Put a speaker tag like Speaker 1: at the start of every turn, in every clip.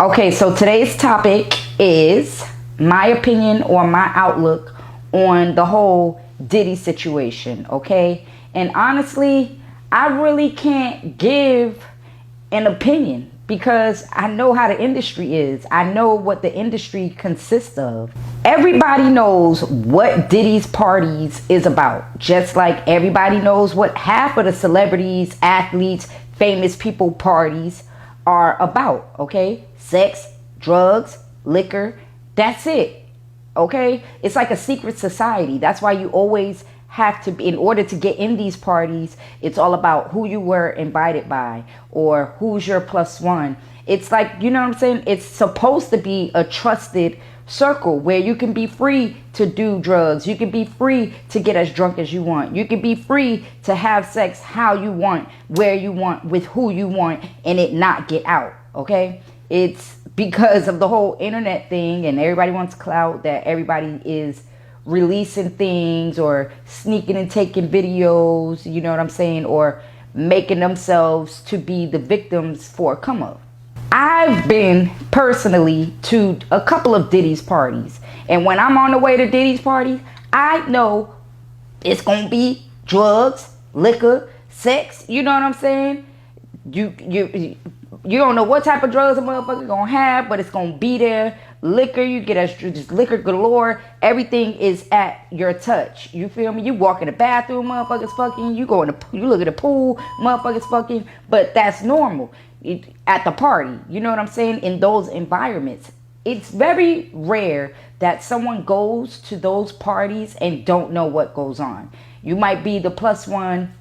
Speaker 1: Okay, so today's topic is my opinion or my outlook on the whole Diddy situation, okay? And honestly, I really can't give an opinion because I know how the industry is. I know what the industry consists of. Everybody knows what Diddy's parties is about, just like everybody knows what half of the celebrities, athletes, famous people parties are about, okay? Sex, drugs, liquor, that's it, okay? It's like a secret society. That's why you always have to be, in order to get in these parties, it's all about who you were invited by or who's your plus one. It's like, you know what I'm saying? It's supposed to be a trusted circle where you can be free to do drugs. You can be free to get as drunk as you want. You can be free to have sex how you want, where you want, with who you want, and it not get out, okay? It's because of the whole internet thing and everybody wants clout that everybody is releasing things or sneaking and taking videos, you know what I'm saying, or making themselves to be the victims for a come up. I've been personally to a couple of Diddy's parties, and when I'm on the way to Diddy's party, I know it's gonna be drugs, liquor, sex, you know what I'm saying? You don't know what type of drugs a motherfucker gonna have, but it's gonna be there. Liquor, you get just liquor galore. Everything is at your touch. You feel me? You walk in the bathroom, motherfuckers fucking. You look at the pool, motherfuckers fucking. But that's normal at the party. You know what I'm saying? In those environments, it's very rare that someone goes to those parties and don't know what goes on. You might be the plus one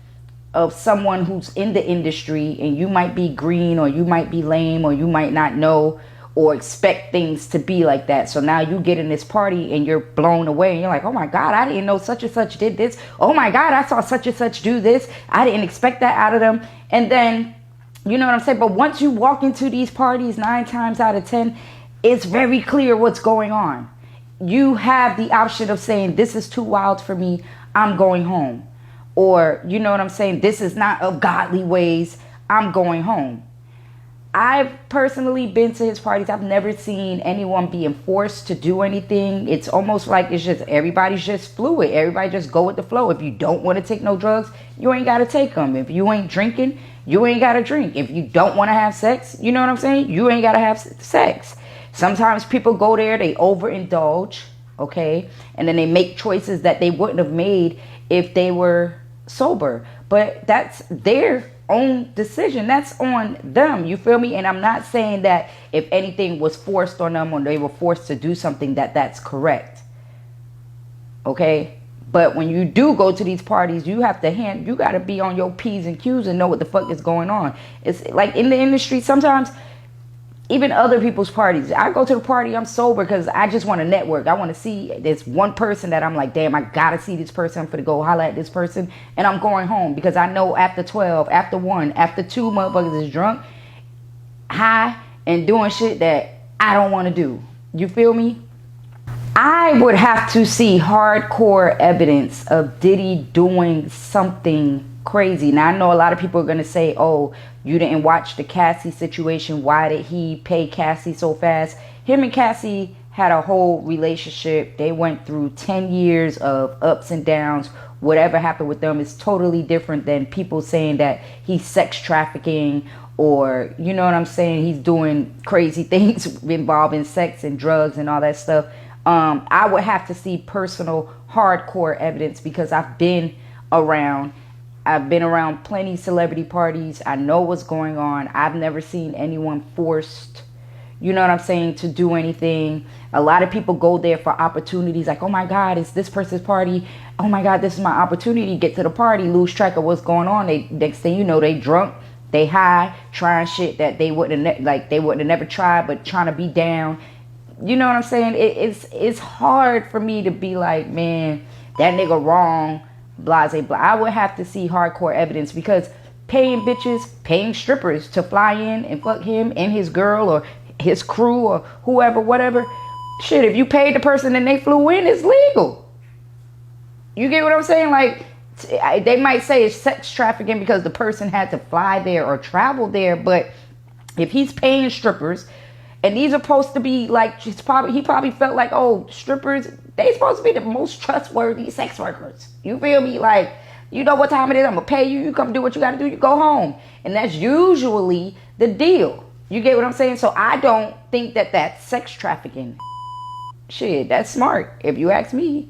Speaker 1: of someone who's in the industry, and you might be green, or you might be lame, or you might not know or expect things to be like that. So now you get in this party and you're blown away and you're like, oh my God, I didn't know such and such did this. Oh my God, I saw such and such do this. I didn't expect that out of them. And then, you know what I'm saying? But once you walk into these parties, 9 times out of 10, it's very clear what's going on. You have the option of saying, this is too wild for me, I'm going home. Or, you know what I'm saying, this is not of godly ways, I'm going home. I've personally been to his parties. I've never seen anyone being forced to do anything. It's almost like it's just, everybody's just fluid. Everybody just go with the flow. If you don't want to take no drugs, you ain't got to take them. If you ain't drinking, you ain't got to drink. If you don't want to have sex, you know what I'm saying, you ain't got to have sex. Sometimes people go there, they overindulge, okay? And then they make choices that they wouldn't have made if they were sober. But that's their own decision. That's on them. You feel me? And I'm not saying that if anything was forced on them or they were forced to do something that's correct. Okay? But when you do go to these parties, you got to be on your P's and Q's and know what the fuck is going on. It's like in the industry, sometimes even other people's parties, I go to the party, I'm sober because I just want to network. I want to see this one person that I'm like, damn, I gotta see this person. I'm gonna go holler at this person, and I'm going home because I know after 12, after 1, after 2 motherfuckers is drunk, high, and doing shit that I don't want to do. You feel me? I would have to see hardcore evidence of Diddy doing something crazy. Now, I know a lot of people are going to say, oh, you didn't watch the Cassie situation. Why did he pay Cassie so fast? Him and Cassie had a whole relationship. They went through 10 years of ups and downs. Whatever happened with them is totally different than people saying that he's sex trafficking or, you know what I'm saying, he's doing crazy things involving sex and drugs and all that stuff. I would have to see personal hardcore evidence because I've been around plenty celebrity parties. I know what's going on. I've never seen anyone forced, you know what I'm saying, to do anything. A lot of people go there for opportunities like, oh my God, it's this person's party. Oh my God, this is my opportunity. Get to the party, lose track of what's going on. Next thing you know, they drunk, they high, trying shit that they wouldn't have never tried, but trying to be down. You know what I'm saying? It's hard for me to be like, man, that nigga wrong. Blase, blah. I would have to see hardcore evidence because paying strippers to fly in and fuck him and his girl or his crew or whoever, whatever. Shit, if you paid the person and they flew in, it's legal. You get what I'm saying? Like, they might say it's sex trafficking because the person had to fly there or travel there, but if he's paying strippers And these are supposed to be like, he probably felt like, oh, strippers, they supposed to be the most trustworthy sex workers. You feel me? Like, you know what time it is, I'm gonna pay you, you come do what you gotta do, you go home. And that's usually the deal. You get what I'm saying? So I don't think that that's sex trafficking. Shit, that's smart. If you ask me,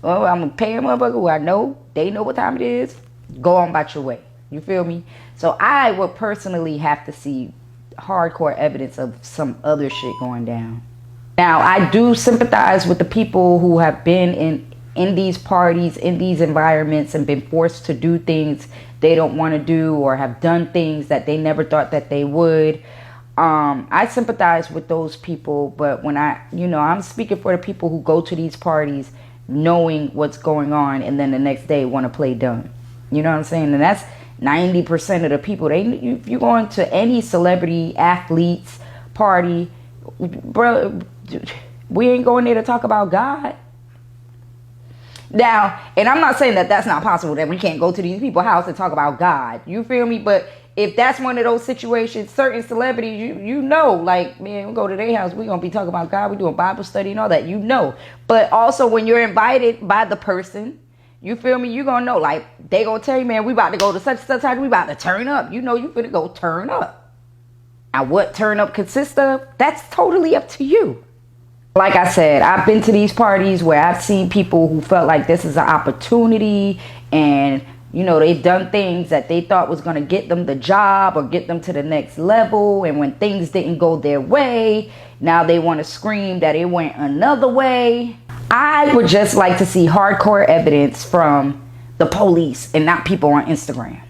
Speaker 1: well, I'm gonna pay a motherfucker who I know, they know what time it is, go on about your way. You feel me? So I would personally have to see hardcore evidence of some other shit going down. Now, I do sympathize with the people who have been in these parties, in these environments, and been forced to do things they don't want to do, or have done things that they never thought that they would. I sympathize with those people, but when I'm speaking for the people who go to these parties knowing what's going on, and then the next day want to play dumb. You know what I'm saying? And that's 90% of the people. If you go into any celebrity, athletes party, bro, we ain't going there to talk about God. Now, and I'm not saying that that's not possible, that we can't go to these people's house and talk about God. You feel me? But if that's one of those situations, certain celebrities, you know, like, man, we go to their house, we going to be talking about God, we doing Bible study and all that, you know. But also when you're invited by the person, you feel me, you going to know, like, they going to tell you, man, we about to go to such and such time, we about to turn up. You know you finna go turn up. Now, what turn up consists of, that's totally up to you. Like I said, I've been to these parties where I've seen people who felt like this is an opportunity, and you know, they've done things that they thought was going to get them the job or get them to the next level. And when things didn't go their way, now they want to scream that it went another way. I would just like to see hardcore evidence from the police and not people on Instagram.